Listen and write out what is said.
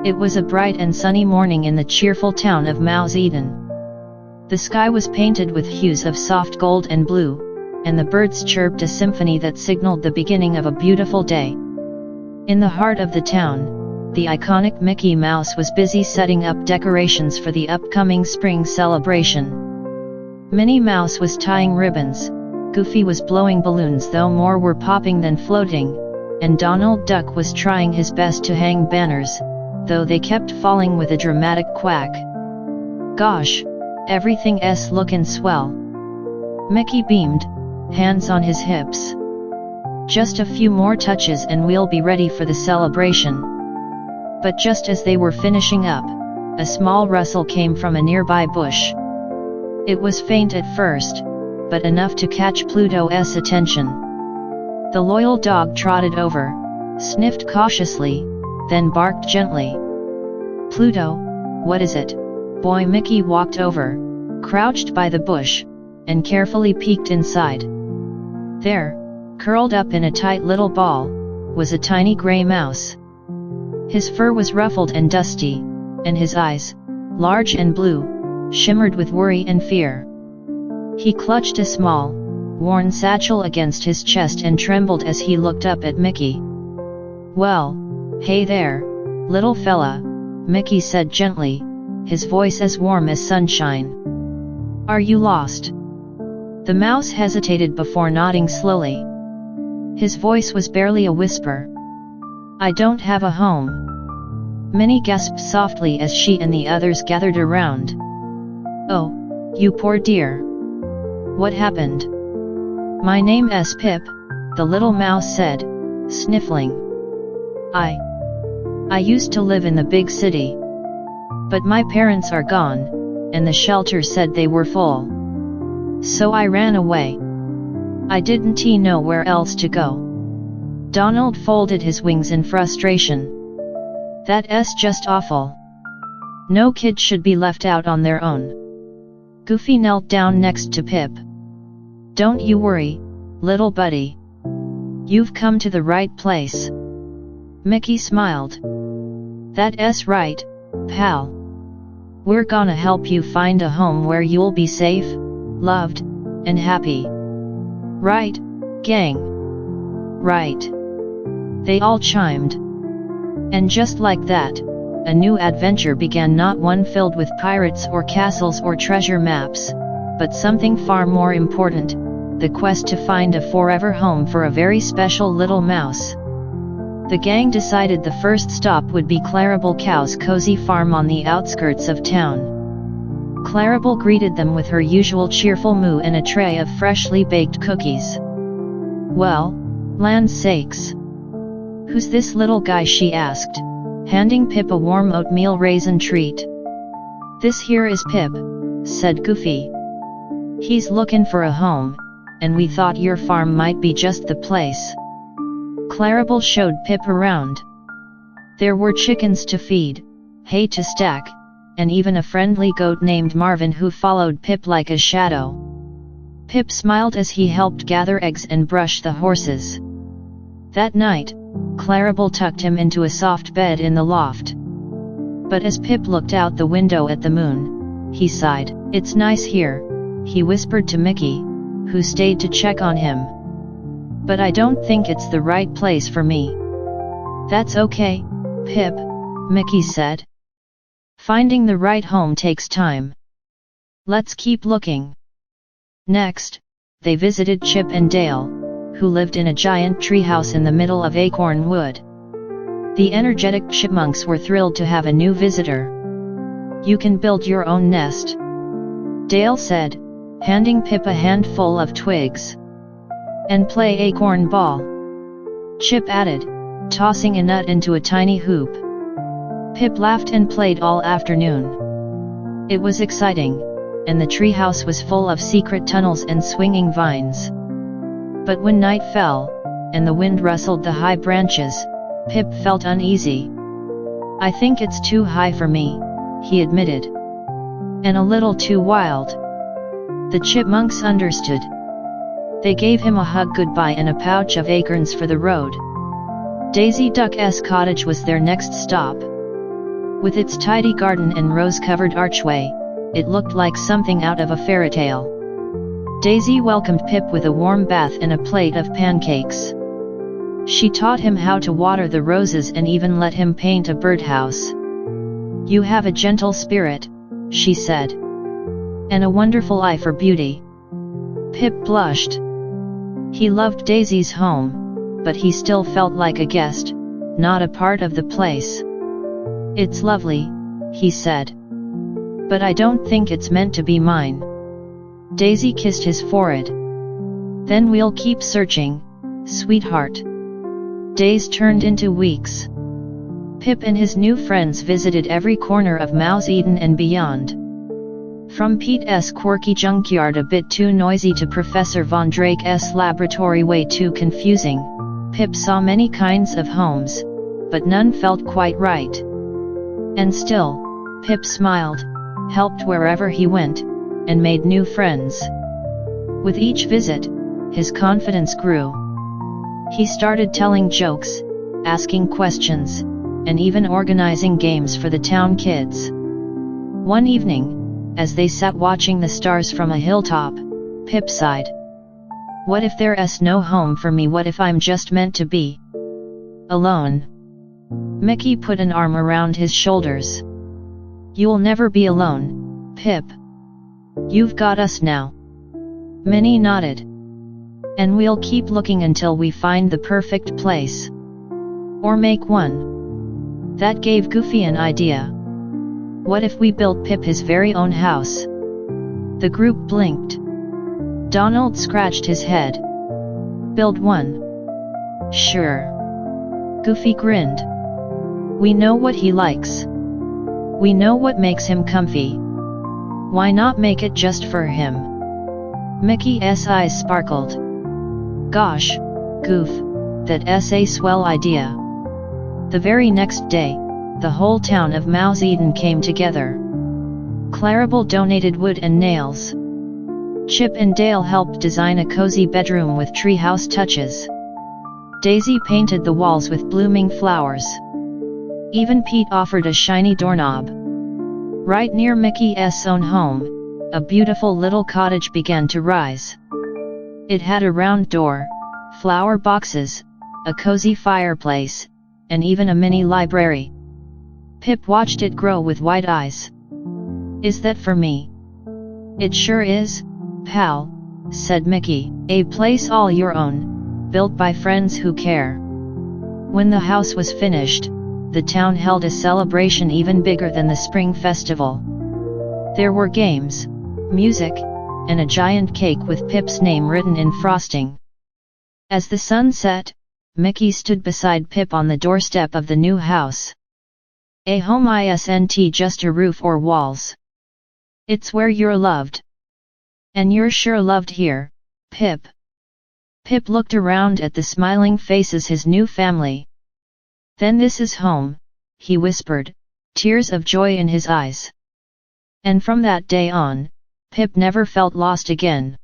It was a bright and sunny morning in the cheerful town of Eden. The sky was painted with hues of soft gold and blue, and the birds chirped a symphony that signaled the beginning of a beautiful day. In the heart of the town, the iconic Mickey Mouse was busy setting up decorations for the upcoming spring celebration. Minnie Mouse was tying ribbons, Goofy was blowing balloons though more were popping than floating, and Donald Duck was trying his best to hang banners, though they kept falling with a dramatic quack. "Gosh, everything's lookin' swell." Mickey beamed, hands on his hips. "Just a few more touches and we'll be ready for the celebration." But just as they were finishing up, a small rustle came from a nearby bush. It was faint at first, but enough to catch Pluto's attention. The loyal dog trotted over, sniffed cautiously, then barked gently. "Pluto, what is it?" Boy Mickey walked over, crouched by the bush, and carefully peeked inside. There, curled up in a tight little ball, was a tiny gray mouse. His fur was ruffled and dusty, and his eyes, large and blue, shimmered with worry and fear. He clutched a small, worn satchel against his chest and trembled as he looked up at Mickey. "Well, hey there, little fella," Mickey said gently, his voice as warm as sunshine. "Are you lost?" The mouse hesitated before nodding slowly. His voice was barely a whisper. "I don't have a home." Minnie gasped softly as she and the others gathered around. "Oh, you poor dear. What happened?" "My name's Pip," the little mouse said, sniffling. I used to live in the big city. But my parents are gone, and the shelter said they were full. So I ran away. I didn't know where else to go." Donald folded his wings in frustration. "That's just awful. No kid should be left out on their own." Goofy knelt down next to Pip. "Don't you worry, little buddy. You've come to the right place." Mickey smiled. "That's right, pal. We're gonna help you find a home where you'll be safe, loved, and happy. Right, gang?" "Right." They all chimed. And just like that, a new adventure began, not one filled with pirates or castles or treasure maps, but something far more important, the quest to find a forever home for a very special little mouse. The gang decided the first stop would be Clarabelle Cow's cozy farm on the outskirts of town. Clarabelle greeted them with her usual cheerful moo and a tray of freshly baked cookies. "Well, land's sakes. Who's this little guy?" she asked, handing Pip a warm oatmeal raisin treat. "This here is Pip," said Goofy. "He's lookin' for a home, and we thought your farm might be just the place." Clarabelle showed Pip around. There were chickens to feed, hay to stack, and even a friendly goat named Marvin who followed Pip like a shadow. Pip smiled as he helped gather eggs and brush the horses. That night, Clarabelle tucked him into a soft bed in the loft. But as Pip looked out the window at the moon, he sighed. "It's nice here," he whispered to Mickey, who stayed to check on him. "But I don't think it's the right place for me." "That's okay, Pip," Mickey said. "Finding the right home takes time. Let's keep looking." Next, they visited Chip and Dale, who lived in a giant treehouse in the middle of Acorn Wood. The energetic chipmunks were thrilled to have a new visitor. "You can build your own nest," Dale said, handing Pip a handful of twigs. "And play acorn ball," Chip added, tossing a nut into a tiny hoop. Pip laughed and played all afternoon. It was exciting, and the treehouse was full of secret tunnels and swinging vines. But when night fell, and the wind rustled the high branches, Pip felt uneasy. "I think it's too high for me," he admitted. "And a little too wild." The chipmunks understood. They gave him a hug goodbye and a pouch of acorns for the road. Daisy Duck's cottage was their next stop. With its tidy garden and rose-covered archway, it looked like something out of a fairy tale. Daisy welcomed Pip with a warm bath and a plate of pancakes. She taught him how to water the roses and even let him paint a birdhouse. "You have a gentle spirit," she said. "And a wonderful eye for beauty." Pip blushed. He loved Daisy's home, but he still felt like a guest, not a part of the place. "It's lovely," he said. "But I don't think it's meant to be mine." Daisy kissed his forehead. "Then we'll keep searching, sweetheart." Days turned into weeks. Pip and his new friends visited every corner of Mouse Eden and beyond. From Pete's quirky junkyard a bit too noisy to Professor Von Drake's laboratory way too confusing, Pip saw many kinds of homes, but none felt quite right. And still, Pip smiled, helped wherever he went, and made new friends. With each visit, his confidence grew. He started telling jokes, asking questions, and even organizing games for the town kids. One evening, as they sat watching the stars from a hilltop, Pip sighed. "What if there's no home for me? What if I'm just meant to be alone?" Mickey put an arm around his shoulders. "You'll never be alone, Pip. You've got us now." Minnie nodded. "And we'll keep looking until we find the perfect place. Or make one." That gave Goofy an idea. "What if we built Pip his very own house?" The group blinked. Donald scratched his head. "Build one?" "Sure." Goofy grinned. "We know what he likes. We know what makes him comfy. Why not make it just for him?" Mickey's eyes sparkled. "Gosh, Goof, that's a swell idea." The very next day, the whole town of Mouse Eden came together. Clarabelle donated wood and nails. Chip and Dale helped design a cozy bedroom with treehouse touches. Daisy painted the walls with blooming flowers. Even Pete offered a shiny doorknob. Right near Mickey's own home, a beautiful little cottage began to rise. It had a round door, flower boxes, a cozy fireplace, and even a mini library. Pip watched it grow with wide eyes. "Is that for me?" "It sure is, pal," said Mickey. "A place all your own, built by friends who care." When the house was finished, the town held a celebration even bigger than the spring festival. There were games, music, and a giant cake with Pip's name written in frosting. As the sun set, Mickey stood beside Pip on the doorstep of the new house. "A home isn't just a roof or walls. It's where you're loved. And you're sure loved here, Pip." Pip looked around at the smiling faces his new family. "Then this is home," he whispered, tears of joy in his eyes. And from that day on, Pip never felt lost again.